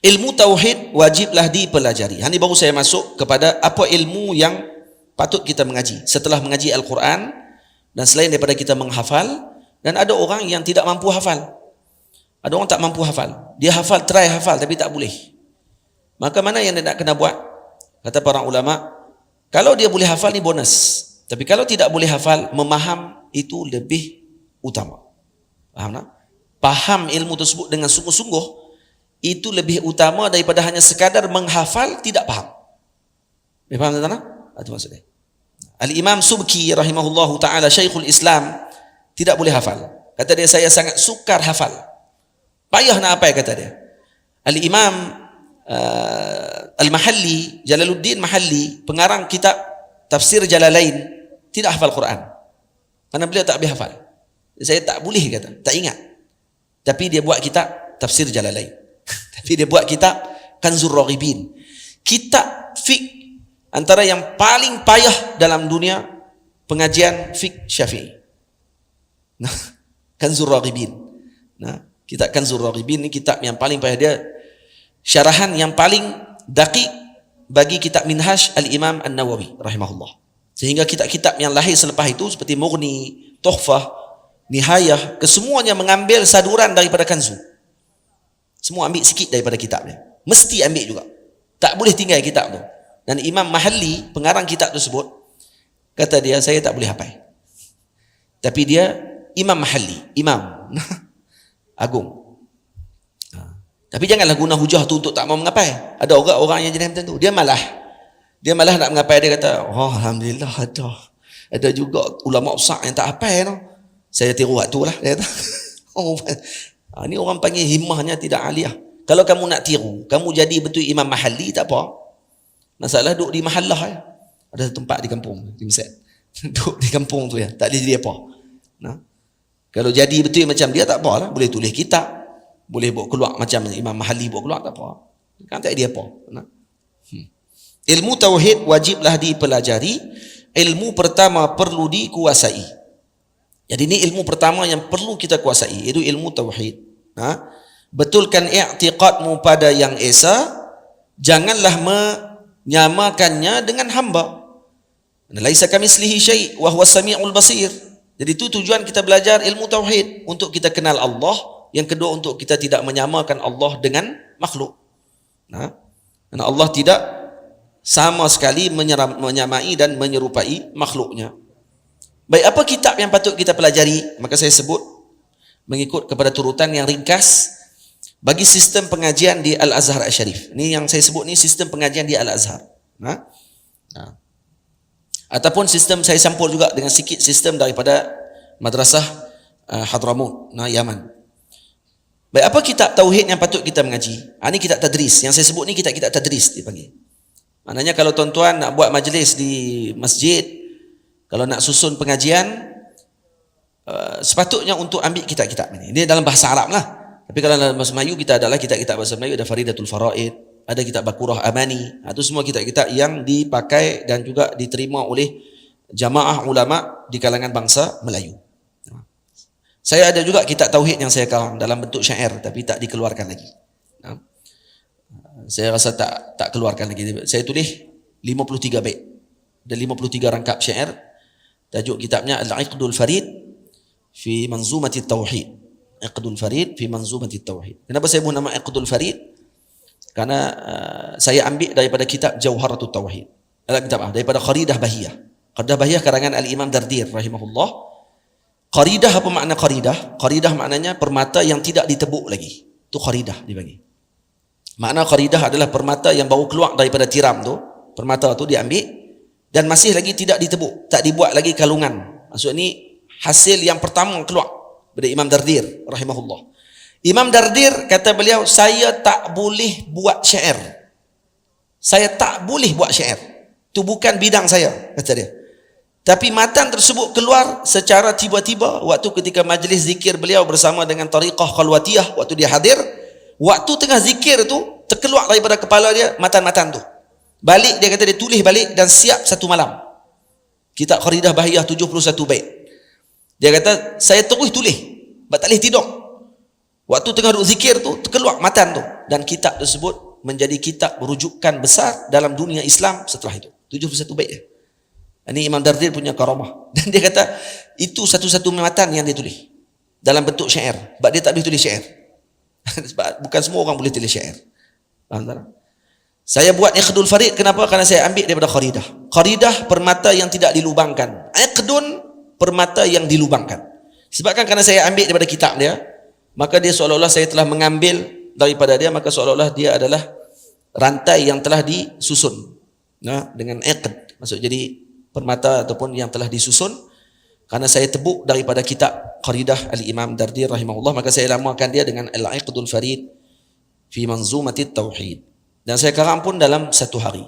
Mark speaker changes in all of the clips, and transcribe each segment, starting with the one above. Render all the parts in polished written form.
Speaker 1: Ilmu tauhid wajiblah dipelajari. Ini baru saya masuk kepada apa ilmu yang patut kita mengaji setelah mengaji Al-Quran dan selain daripada kita menghafal. Dan ada orang yang tidak mampu hafal. Ada orang tak mampu hafal. Dia hafal, try hafal tapi tak boleh. Maka mana yang dia nak kena buat? Kata para ulama, kalau dia boleh hafal ni bonus. Tapi kalau tidak boleh hafal, memaham itu lebih utama. Faham tak? Faham ilmu tersebut dengan sungguh-sungguh itu lebih utama daripada hanya sekadar menghafal tidak faham. Faham tak? Itu maksudnya. Al-Imam Subki rahimahullahu ta'ala, Syekhul Islam, tidak boleh hafal. Kata dia, saya sangat sukar hafal. Payah nak apa kata dia. Al-Imam Al-Mahalli, Jalaluddin Mahalli, pengarang kitab Tafsir Jalalain, tidak hafal Quran. Kerana beliau tak boleh hafal. Saya tak boleh kata, tak ingat. Tapi dia buat kitab Tafsir Jalalain. Tapi dia buat kitab Kanzur Raghibin. Kitab fiqh antara yang paling payah dalam dunia pengajian fiqh Syafi'i. Nah, Kanzur Raghibin. Nah, kitab Kanzur Raghibin ni kitab yang paling payah. Dia syarahan yang paling daqiq bagi kitab Minhaj Al-Imam An-Nawawi rahimahullah. Sehingga kitab-kitab yang lahir selepas itu seperti Mughni, Tuhfah, Nihayah, kesemuanya mengambil saduran daripada Kanzu. Semua ambil sikit daripada kitabnya. Mesti ambil juga. Tak boleh tinggal kitab tu. Dan Imam Mahalli, pengarang kitab tersebut, kata dia, saya tak boleh hafal. Tapi dia Imam Mahalli, imam agung. Tapi janganlah guna hujah tu untuk tak mau mengapai. Ada orang yang jadi macam tu. Dia malah nak mengapai. Dia kata, oh alhamdulillah ada juga ulama besar yang tak hafal no. Saya tiru waktu lah. Dia kata, oh, ni orang panggil himmahnya tidak aliyah. Kalau kamu nak tiru, kamu jadi betul Imam Mahalli tak apa. Masalah duduk di mahallah ya. Ada tempat di kampung di Mesir. Duduk di kampung tu ya, tak boleh jadi apa. Nah. Kalau jadi betul macam dia tak apa lah. Boleh tulis kitab, boleh buat keluar macam Imam Mahalli buat keluar tak apa. Kan tak dia apa. Nah. Ilmu tauhid wajiblah dipelajari. Ilmu pertama perlu dikuasai. Jadi ini ilmu pertama yang perlu kita kuasai, iaitu ilmu tauhid. Betulkan i'tiqadmu pada yang esa, janganlah menyamakannya dengan hamba. Laisa kamitslihi syai' wa huwas samiul basir. Jadi itu tujuan kita belajar ilmu tauhid, untuk kita kenal Allah, yang kedua untuk kita tidak menyamakan Allah dengan makhluk. Karena Allah tidak sama sekali menyamai dan menyerupai makhluknya. Baik, apa kitab yang patut kita pelajari? Maka saya sebut mengikut kepada turutan yang ringkas bagi sistem pengajian di Al-Azhar Asy-Syarif. Ini yang saya sebut ni sistem pengajian di Al-Azhar. Ataupun sistem saya sampul juga dengan sikit sistem daripada Madrasah Hadramut, Yaman. Baik, apa kitab tauhid yang patut kita mengaji? Ini kitab tadris. Yang saya sebut ni kitab tadris dipanggil. Maknanya kalau tuan-tuan nak buat majlis di masjid, kalau nak susun pengajian, sepatutnya untuk ambil kitab-kitab ini. Ini dalam bahasa Arab lah. Tapi kalau dalam bahasa Melayu kita adalah kitab-kitab bahasa Melayu, ada Faridatul Faraid, ada kitab Bakurah Amani. Itu semua kitab-kitab yang dipakai dan juga diterima oleh jamaah ulama di kalangan bangsa Melayu. Saya ada juga kitab tauhid yang saya karang dalam bentuk syair tapi tak dikeluarkan lagi. Saya rasa tak keluarkan lagi. Saya tulis 53 bait. Ada 53 rangkap syair. Tajuk kitabnya Al-Iqdul Farid fi Manzumati Tauhid. Iqdul Farid fi Manzumati Tauhid. Kenapa saya buat nama Iqdul Farid? Karena saya ambil daripada kitab Jauharatut Tauhid. Daripada Qaridah Bahiyah. Qaridah Bahiyah karangan Al-Imam Dardir rahimahullah. Qaridah, apa makna qaridah? Qaridah maknanya permata yang tidak ditebuk lagi. Itu qaridah dibagi. Makna qaridah adalah permata yang baru keluar daripada tiram tu. Permata tu diambil dan masih lagi tidak ditebuk, tak dibuat lagi kalungan. Maksud ni hasil yang pertama keluar dari Imam Dardir rahimahullah. Imam Dardir kata beliau, saya tak boleh buat syair. Saya tak boleh buat syair. Itu bukan bidang saya, kata dia. Tapi matan tersebut keluar secara tiba-tiba waktu ketika majlis zikir beliau bersama dengan tariqah khalwatiyah. Waktu dia hadir, waktu tengah zikir tu terkeluar daripada kepala dia matan-matan tu. Balik, dia kata dia tulis balik dan siap satu malam. Kitab Qaridah Bahiyah 71 bait. Dia kata saya terus tulis, tak boleh tidur. Waktu tengah duduk zikir tu terkeluar matan tu. dan kitab tersebut menjadi kitab rujukan besar dalam dunia Islam setelah itu. 71 bait dia. Ini Imam Dardir punya karamah. Dan dia kata itu satu-satu matan yang dia tulis dalam bentuk syair. Sebab dia tak boleh tulis syair. Sebab bukan semua orang boleh tulis syair. Faham tak? Saya buat Iqdul Farid kenapa? Karena saya ambil daripada Kharidah. Kharidah permata yang tidak dilubangkan. Iqdun permata yang dilubangkan. Sebabkan karena saya ambil daripada kitab dia, maka dia seolah-olah saya telah mengambil daripada dia, maka seolah-olah dia adalah rantai yang telah disusun. Nah, dengan iqd. Maksud jadi permata ataupun yang telah disusun, karena saya tebuk daripada kitab Kharidah Al-Imam Dardir rahimahullah, maka saya namakan dia dengan Al-Iqdul Farid fi Manzumatit Tauhid. Dan saya karang pun dalam satu hari,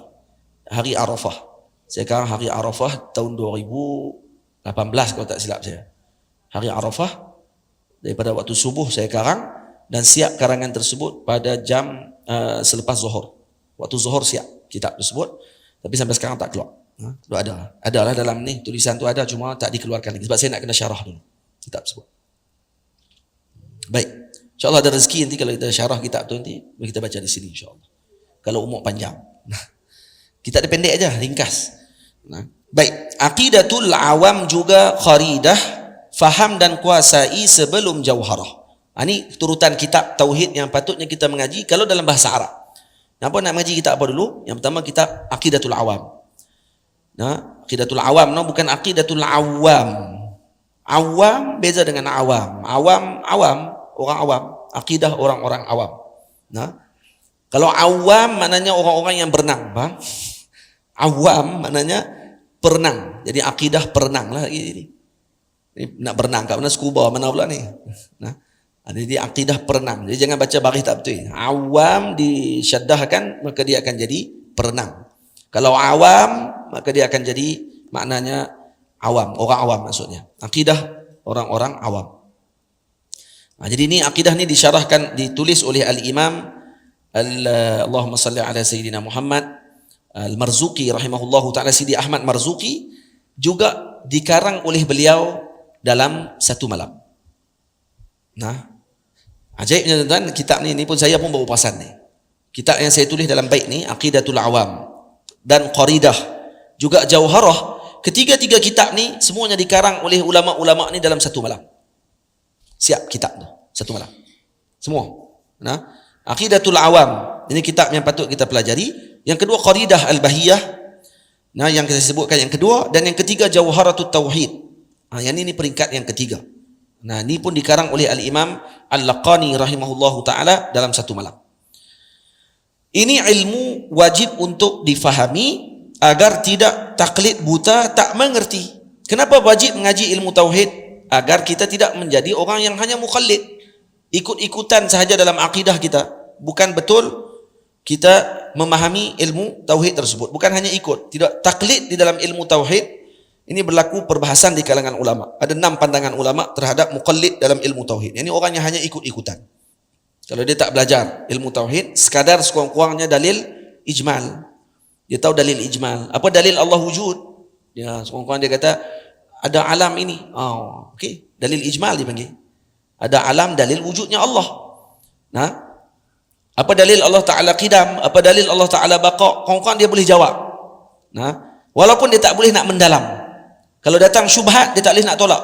Speaker 1: hari Arafah. Saya karang hari Arafah tahun 2018 kalau tak silap saya. Hari Arafah, daripada waktu subuh saya karang dan siap karangan tersebut pada jam selepas zuhur. Waktu zuhur siap kitab tersebut, tapi sampai sekarang tak keluar. Itu adalah dalam ni tulisan tu ada, cuma tak dikeluarkan lagi sebab saya nak kena syarah dulu kitab tersebut. Baik, insyaallah ada rezeki nanti kalau kita syarah kitab tu nanti kita baca di sini insyaallah. Kalau umur panjang. Kita ada pendek aja, ringkas. Baik, aqidatul awam juga kharidah, faham dan kuasai sebelum jauharah. Ini turutan kitab tauhid yang patutnya kita mengaji kalau dalam bahasa Arab. Kenapa nak mengaji kitab apa dulu? Yang pertama kitab aqidatul awam. Nah, aqidatul awam, no, bukan aqidatul awam. Awam beza dengan awam. Awam, orang awam. Akidah orang-orang awam. Nah, kalau awam maknanya orang-orang yang berenang, bang. Awam maknanya perenang. Jadi akidah perenang lah ini. Nak berenang, kat mana scuba, mana pula ni? Nah, jadi akidah perenang. Jadi jangan baca baris tak betul. Awam disyaddahkan maka dia akan jadi perenang. Kalau awam maka dia akan jadi maknanya awam, orang awam maksudnya. Akidah orang-orang awam. Nah, jadi ini akidah ni disyarahkan, ditulis oleh Al-Imam Allahumma salli ala Sayyidina Muhammad Al-Marzuqi rahimahullahu ta'ala. Sidi Ahmad Marzuqi juga dikarang oleh beliau dalam satu malam. Nah, ajaibnya tuan-tuan, kitab ni pun saya pun baru perasan ni. Kitab yang saya tulis dalam bait ni, Aqidatul Awam dan Qaridah, juga Jauharah, ketiga-tiga kitab ni semuanya dikarang oleh ulama-ulama ni dalam satu malam. Siap kitab tu, satu malam. Semua. Nah, Aqidatul Awam, ini kitab yang patut kita pelajari. Yang kedua Qaridah Al-Bahiyah. Nah, yang saya sebutkan yang kedua, dan yang ketiga Jauharatul Tauhid. Yang ini peringkat yang ketiga. Nah, ini pun dikarang oleh Al-Imam Al-Laqani rahimahullahu ta'ala dalam satu malam. Ini ilmu wajib untuk difahami agar tidak taklid buta, tak mengerti. Kenapa wajib mengaji ilmu tauhid? Agar kita tidak menjadi orang yang hanya muqallid, ikut-ikutan sahaja dalam akidah kita. Bukan betul kita memahami ilmu tauhid tersebut. Bukan hanya ikut, tidak taklid di dalam ilmu tauhid. Ini berlaku perbahasan di kalangan ulama. Ada 6 pandangan ulama terhadap muqallid dalam ilmu tauhid. Ini orang yang hanya ikut-ikutan. Kalau dia tak belajar ilmu tauhid, sekadar sekurang-kurangnya dalil ijmal. Dia tahu dalil ijmal. Apa dalil Allah wujud? Dia sekurang-kurang dia kata ada alam ini. Oh, okey. Dalil ijmal dipanggil. Ada alam, dalil wujudnya Allah. Nah, apa dalil Allah Taala qidam? Apa dalil Allah Taala baqa? Kurang-kurang dia boleh jawab. Nah, walaupun dia tak boleh nak mendalam. Kalau datang syubhat dia tak boleh nak tolak.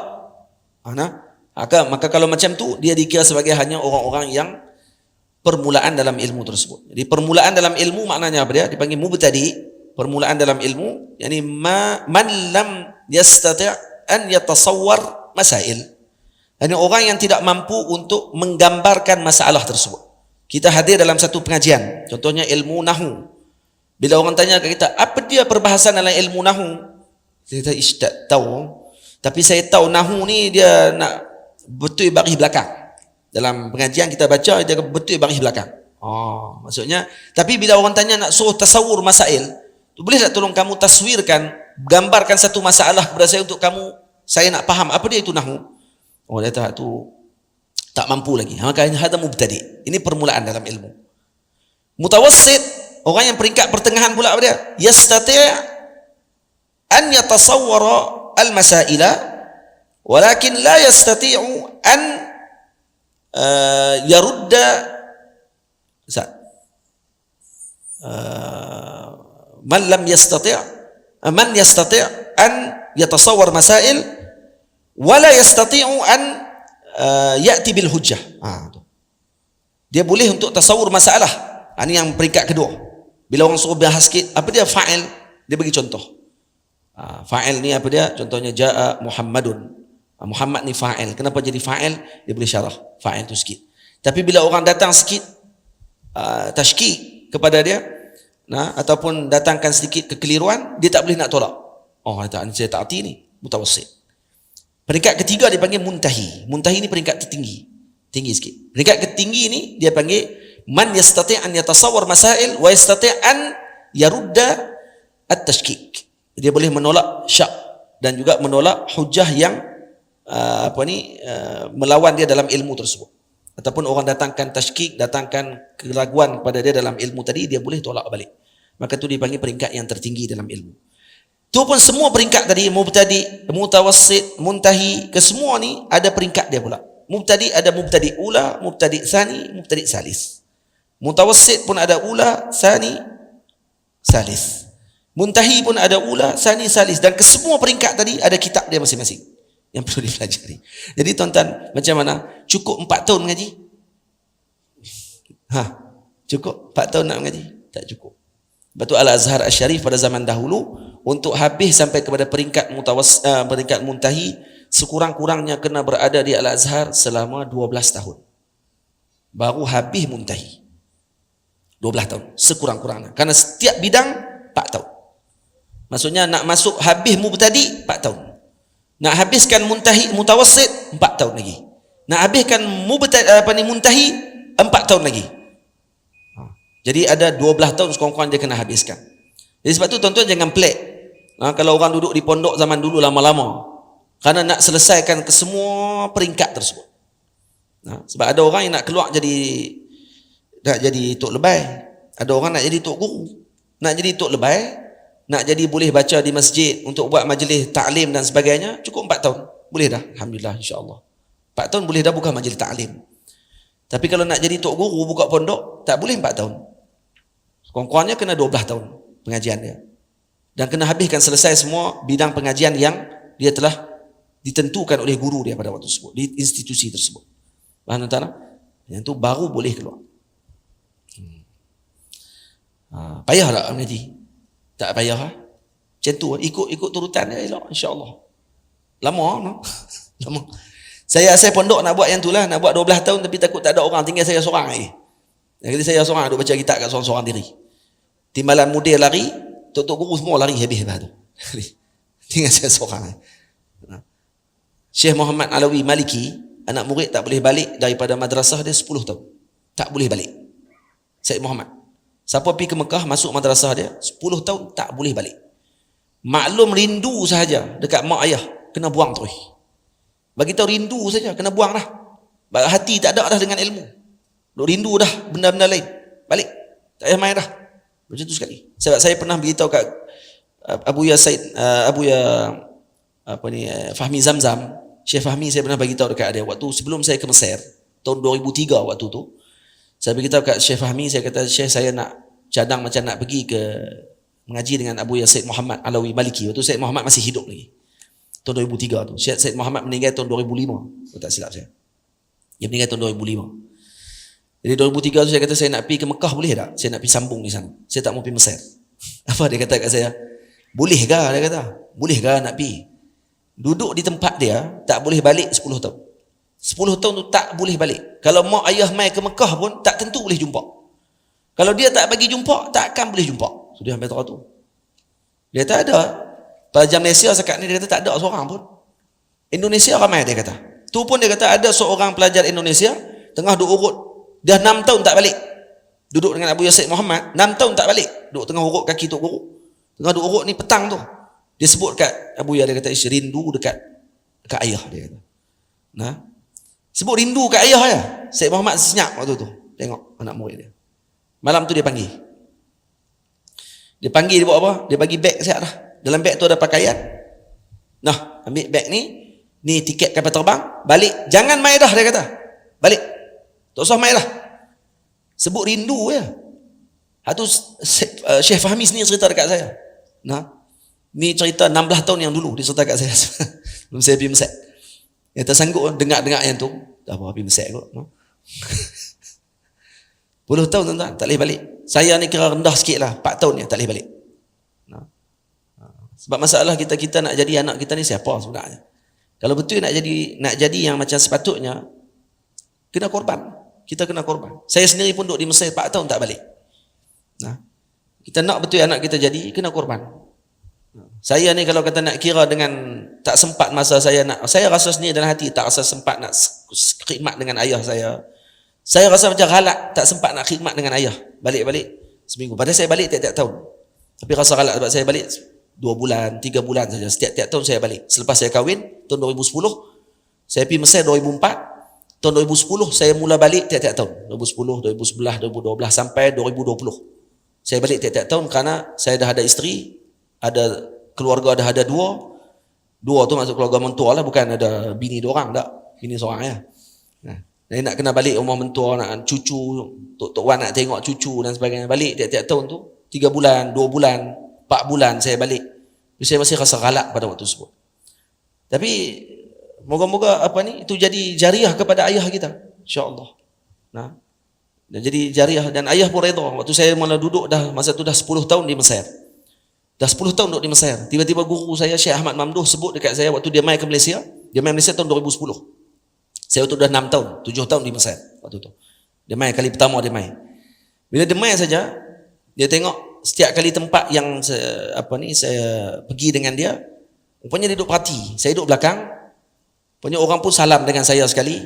Speaker 1: Maka kalau macam tu dia dikira sebagai hanya orang-orang yang permulaan dalam ilmu tersebut. Jadi permulaan dalam ilmu maknanya apa dia? Dipanggil mubtadi. Permulaan dalam ilmu, yakni man lam yastati' an yatasawwar masail. Yani orang yang tidak mampu untuk menggambarkan masalah tersebut. Kita hadir dalam satu pengajian, contohnya ilmu nahu. Bila orang tanya ke kita, apa dia perbahasan dalam ilmu nahu? Kita tak tahu. Tapi saya tahu nahu ni dia nak betul baris belakang. Dalam pengajian kita baca dia betul baris belakang. Maksudnya, tapi bila orang tanya nak suruh tasawur masail, tu boleh tak tolong kamu taswirkan, gambarkan satu masalah kepada saya untuk kamu, saya nak faham apa dia itu nahu. Dia tak tu tak mampu lagi. Maka hada mubtadi. Ini permulaan dalam ilmu. Mutawassit, orang yang peringkat pertengahan pula apa dia? Yastati' an yatasawwara al-masaila walakin la yastati'u an yarudda Ustaz. Man yastati' an yatasawwar masail wala yastati'u an ya'ti bil hujjah. Dia boleh untuk tasawur masalah. Ini yang peringkat kedua. Bila orang suruh bahas sikit, apa dia fa'il? Dia bagi contoh. Fa'il ni apa dia? Contohnya ja'a Muhammadun. Muhammad ni fa'il. Kenapa jadi fa'il? Dia boleh syarah fa'il tu sikit. Tapi bila orang datang sikit tashkik kepada dia, ataupun datangkan sedikit kekeliruan, dia tak boleh nak tolak. Saya tak arti ni, mutawassit. Peringkat ketiga dia panggil muntahi. Muntahi ni peringkat tertinggi, tinggi sikit. Peringkat ketinggi ni dia panggil man yastati' an yatasawwar masail wa yastati' an yarudda at-tashkik. Dia boleh menolak syak dan juga menolak hujah yang melawan dia dalam ilmu tersebut. Ataupun orang datangkan tashkik, datangkan keraguan kepada dia dalam ilmu tadi, dia boleh tolak balik. Maka tu dipanggil peringkat yang tertinggi dalam ilmu. Tu pun semua peringkat tadi, mubtadi, mutawassit, muntahi, kesemua ni ada peringkat dia pula. Mubtadi ada mubtadi ula, mubtadi sani, mubtadi salis. Mutawassit pun ada ula, sani, salis. Muntahi pun ada ula, sani, salis. Dan kesemua peringkat tadi ada kitab dia masing-masing yang perlu dipelajari. Jadi tuan-tuan, macam mana? Cukup 4 tahun mengaji? Cukup 4 tahun nak mengaji? Tak cukup. Betul Al-Azhar Asy-Syarif pada zaman dahulu, untuk habis sampai kepada peringkat peringkat muntahi, sekurang-kurangnya kena berada di Al-Azhar selama 12 tahun. Baru habis muntahi. 12 tahun sekurang-kurangnya. Karena setiap bidang 4 tahun. Maksudnya nak masuk habis mubtadi 4 tahun. Nak habiskan muntahi mutawassit 4 tahun lagi. Nak habiskan muntahi 4 tahun lagi. Jadi ada 12 tahun sekurang-kurang dia kena habiskan. Jadi sebab tu tuan-tuan jangan pelik. Kalau orang duduk di pondok zaman dulu lama-lama, kerana nak selesaikan ke semua peringkat tersebut. Sebab ada orang yang nak keluar jadi tok lebay. Ada orang nak jadi tok guru. Nak jadi tok lebay, nak jadi boleh baca di masjid untuk buat majlis ta'lim dan sebagainya, cukup 4 tahun. Boleh dah, alhamdulillah, insya-Allah. 4 tahun boleh dah buka majlis ta'lim. Tapi kalau nak jadi tok guru buka pondok, tak boleh 4 tahun. Kurang-kurangnya kena 12 tahun pengajian dia. Dan kena habiskan selesai semua bidang pengajian yang dia telah ditentukan oleh guru dia pada waktu tersebut, di institusi tersebut. Faham tuan-tuan? Yang tu baru boleh keluar. Payah tak mengaji? Tak payah. Macam tu, ikut turutan dia elok, insya-Allah. Lama, no? Lama. Saya pondok nak buat yang tu lah, nak buat 12 tahun tapi takut tak ada orang, tinggal saya seorang lagi. Jadi saya seorang duduk baca kitab kat seorang-seorang diri. Timbalan mudir lari, tok-tok guru semua lari habis tu. Tinggal saya seorang. Syekh Muhammad Alawi Maliki, anak murid tak boleh balik daripada madrasah dia 10 tahun. Tak boleh balik. Syekh Muhammad. Siapa pergi ke Mekah masuk madrasah dia 10 tahun tak boleh balik. Maklum rindu sahaja dekat mak ayah kena buang terus. Bagi tahu rindu saja kena buang dah. Hati tak ada dah dengan ilmu. Duk rindu dah benda-benda lain. Balik. Tak payah main dah. Macam tu sekali. Sebab saya pernah beritahu kat Fahmi Zamzam. Syekh Fahmi saya pernah bagi tahu dekat dia waktu sebelum saya ke Mesir tahun 2003 waktu tu. Saya beritahu kat Syekh Fahmi, saya kata Syekh saya nak cadang macam nak pergi ke mengaji dengan Abu Said Muhammad Alawi Maliki. Waktu Said Muhammad masih hidup lagi. Tahun 2003 tu. Syekh Said Muhammad meninggal tahun 2005. Kalau tak silap saya. Dia meninggal tahun 2005. Jadi 2003 tu saya kata saya nak pergi ke Mekah, boleh tak? Saya nak pergi sambung di sana. Saya tak mau pergi Mesir. Apa dia kata kat saya? Bolehkah? Dia kata. Bolehkah nak pergi? Duduk di tempat dia, tak boleh balik 10 tahun. 10 tahun tu tak boleh balik. Kalau mak ayah mai ke Mekah pun, tak tentu boleh jumpa. Kalau dia tak bagi jumpa, takkan boleh jumpa. So dia sampai tahu tu. Dia tak ada. Pelajar Malaysia sekarang ni dia kata tak ada seorang pun. Indonesia ramai dia kata. Tu pun dia kata ada seorang pelajar Indonesia, tengah duduk urut. Dah 6 tahun tak balik. Duduk dengan Abu Said Muhammad, 6 tahun tak balik. Duduk tengah urut kaki tok guru. Tengah duduk urut ni petang tu. Dia sebut kat Abu Ya, dia kata rindu dekat ayah dia kata. Nah. Sebut rindu kat ayah ya. Said Muhammad senyap waktu tu. Tengok anak murid dia. Malam tu dia panggil. Dia panggil dia buat apa? Dia bagi beg siap dah. Dalam beg tu ada pakaian. Nah, ambil beg ni. Ni tiket kapal terbang. Balik. Jangan mai dah dia kata. Balik. Tak usah mai dah. Sebut rindu ya. Itu Syekh Fahmi sendiri cerita dekat saya. Nah, ni cerita 16 tahun yang dulu dia cerita dekat saya. Belum saya pergi Mesir. Ya tak sanggup dengar-dengar yang tu. Dah apa pergi Mesir kot. No? 10 tahun tuan-tuan, tak boleh balik. Saya ni kira rendah sikit lah, 4 tahun ni tak boleh balik. No? Sebab masalah kita nak jadi anak kita ni siapa sebenarnya? Kalau betul nak jadi yang macam sepatutnya, kena korban. Kita kena korban. Saya sendiri pun duduk di Mesir 4 tahun tak balik. Nah, kita nak betul anak kita jadi, kena korban. Saya ni kalau kata nak kira dengan tak sempat masa saya rasa sendiri dalam hati tak rasa sempat nak khidmat dengan ayah saya. Saya rasa macam galak tak sempat nak khidmat dengan ayah. Balik-balik seminggu. Padahal saya balik tiap-tiap tahun. Tapi rasa galak sebab saya balik 2 bulan, 3 bulan saja. Setiap-tiap tahun saya balik. Selepas saya kahwin tahun 2010, saya pergi Mesir 2004. Tahun 2010 saya mula balik tiap-tiap tahun. 2010, 2011, 2012 sampai 2020. Saya balik tiap-tiap tahun kerana saya dah ada isteri, ada keluarga, dah ada dua tu masuk keluarga mentua lah, bukan ada bini dua orang tak, bini seorang ya. Nah, saya nak kena balik rumah mentua, nak cucu, Tok Wan nak tengok cucu dan sebagainya. Balik tiap-tiap tahun tu 3 bulan, 2 bulan, 4 bulan saya balik. Saya masih rasa galak pada waktu tersebut. Tapi moga-moga itu jadi jariah kepada ayah kita, insya-Allah. Nah, dan jadi jariah dan ayah pun redha. Waktu saya mula duduk masa tu dah 10 tahun di Mesir. Dah 10 tahun duduk di Mesir. Tiba-tiba guru saya Syekh Ahmad Mamduh sebut dekat saya waktu dia mai ke Malaysia. Dia mai Malaysia tahun 2010. Saya waktu dah 6 tahun, 7 tahun di Mesir waktu tu. Dia mai kali pertama dia mai. Bila dia mai saja, dia tengok setiap kali tempat yang saya pergi dengan dia, rupanya dia duduk parti. Saya duduk belakang. Rupanya orang pun salam dengan saya sekali,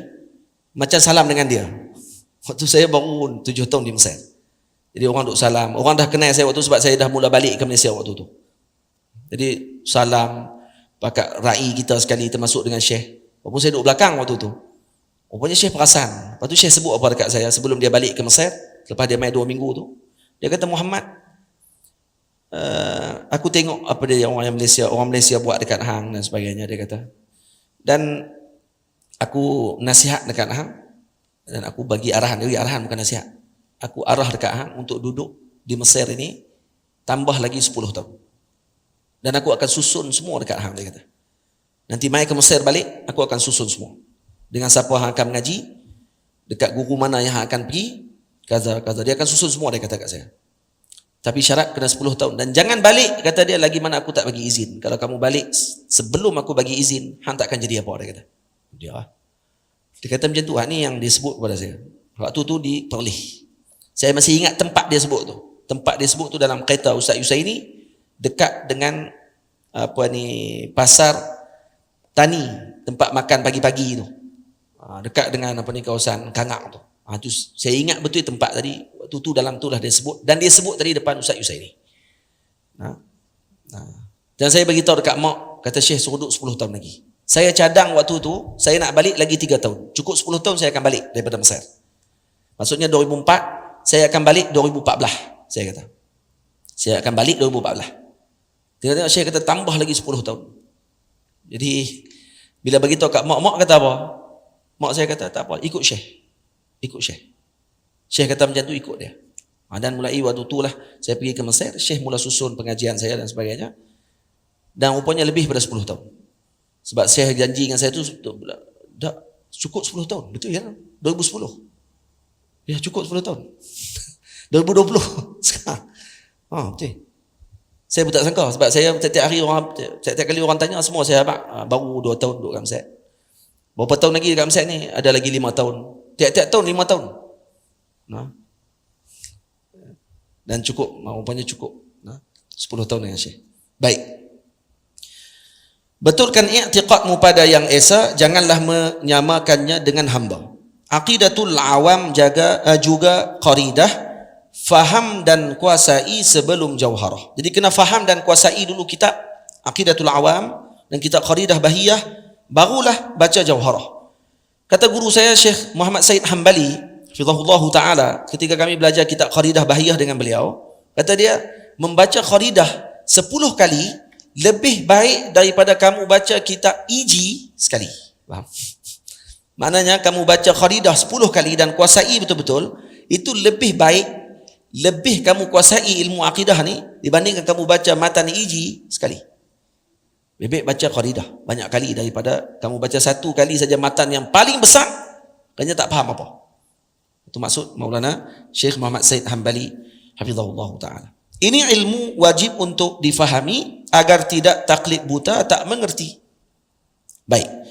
Speaker 1: macam salam dengan dia. Waktu saya baru 7 tahun di Mesir. Jadi orang duk salam. Orang dah kenal saya waktu sebab saya dah mula balik ke Malaysia waktu tu. Jadi salam, pakat ra'i kita sekali termasuk dengan Syekh. Walaupun saya duduk belakang waktu tu. Rupanya Syekh perasan. Lepas tu Syekh sebut apa dekat saya sebelum dia balik ke Mesir. Lepas dia mai 2 minggu tu. Dia kata, Muhammad, aku tengok apa dia orang Malaysia buat dekat hang dan sebagainya, dia kata. Dan aku nasihat dekat hang. Dan aku bagi arahan bukan nasihat. Aku arah dekat hang untuk duduk di Mesir ini tambah lagi 10 tahun. Dan aku akan susun semua dekat hang, dia kata. Nanti mai ke Mesir balik, aku akan susun semua. Dengan siapa hang akan mengaji, dekat guru mana yang hang akan pergi, kaza. Dia akan susun semua, dia kata kat saya. Tapi syarat kena 10 tahun. Dan jangan balik, kata dia, lagi mana aku tak bagi izin. Kalau kamu balik sebelum aku bagi izin, hang tak akan jadi apa, dia kata. Dia kata macam tu. Ini yang disebut kepada saya. Waktu tu di Perlis. Saya masih ingat tempat dia sebut tu. Tempat dia sebut tu dalam kereta Ustaz Yusaini, dekat dengan pasar Tani, tempat makan pagi-pagi tu. Dekat dengan kawasan Kangak tu. Tu saya ingat betul tempat tadi. Waktu tu dalam tu lah dia sebut, dan dia sebut tadi depan Ustaz Yusaini. Dan saya beritahu dekat mak, kata Syekh suruh duduk 10 tahun lagi. Saya cadang waktu tu, saya nak balik lagi 3 tahun. Cukup 10 tahun saya akan balik daripada Mesir. Maksudnya 2004, saya akan balik 2014, saya kata. Saya akan balik 2014. Tengok Syekh kata tambah lagi 10 tahun. Jadi bila beritahu kat mak kata apa? Mak saya kata tak apa, ikut Syekh. Ikut Syekh. Syekh kata macam tu, ikut dia. Dan mulai waktu tu lah saya pergi ke Mesir, Syekh mula susun pengajian saya dan sebagainya. Dan rupanya lebih pada 10 tahun. Sebab Syekh janji dengan saya tu dah cukup 10 tahun. Betul ya? 2010. Ya cukup 10 tahun. 2020 sekarang. Betul. Saya pun tak sangka sebab saya setiap kali orang tanya semua saya baru 2 tahun duduk kat Mesir. Berapa tahun lagi dekat Mesir ni? Ada lagi 5 tahun. Tiap-tiap tahun 5 tahun. Dan cukup, rupanya cukup. 10 tahun dengan Syekh. Baik. Betulkan i'tiqadmu pada yang esa, janganlah menyamakannya dengan hamba. Aqidatul awam juga qaridah, faham dan kuasai sebelum jauharah. Jadi kena faham dan kuasai dulu kitab Aqidatul Awam dan kitab Qaridah Bahiyah, barulah baca jauharah. Kata guru saya Syekh Muhammad Said Hambali hafizahullahu taala, ketika kami belajar kitab Qaridah Bahiyah dengan beliau, kata dia, membaca Qaridah 10 kali lebih baik daripada kamu baca kitab Iji sekali. Faham? Maknanya kamu baca Qaridah 10 kali dan kuasai betul-betul, itu lebih baik, lebih kamu kuasai ilmu akidah ni dibandingkan kamu baca matan iji sekali. Lebih baca qaridah banyak kali daripada kamu baca satu kali saja matan yang paling besar, kayaknya tak faham apa. Itu maksud Maulana Syekh Muhammad Said Hambali hafizahullah taala. Ini ilmu wajib untuk difahami agar tidak taklid buta, tak mengerti. Baik.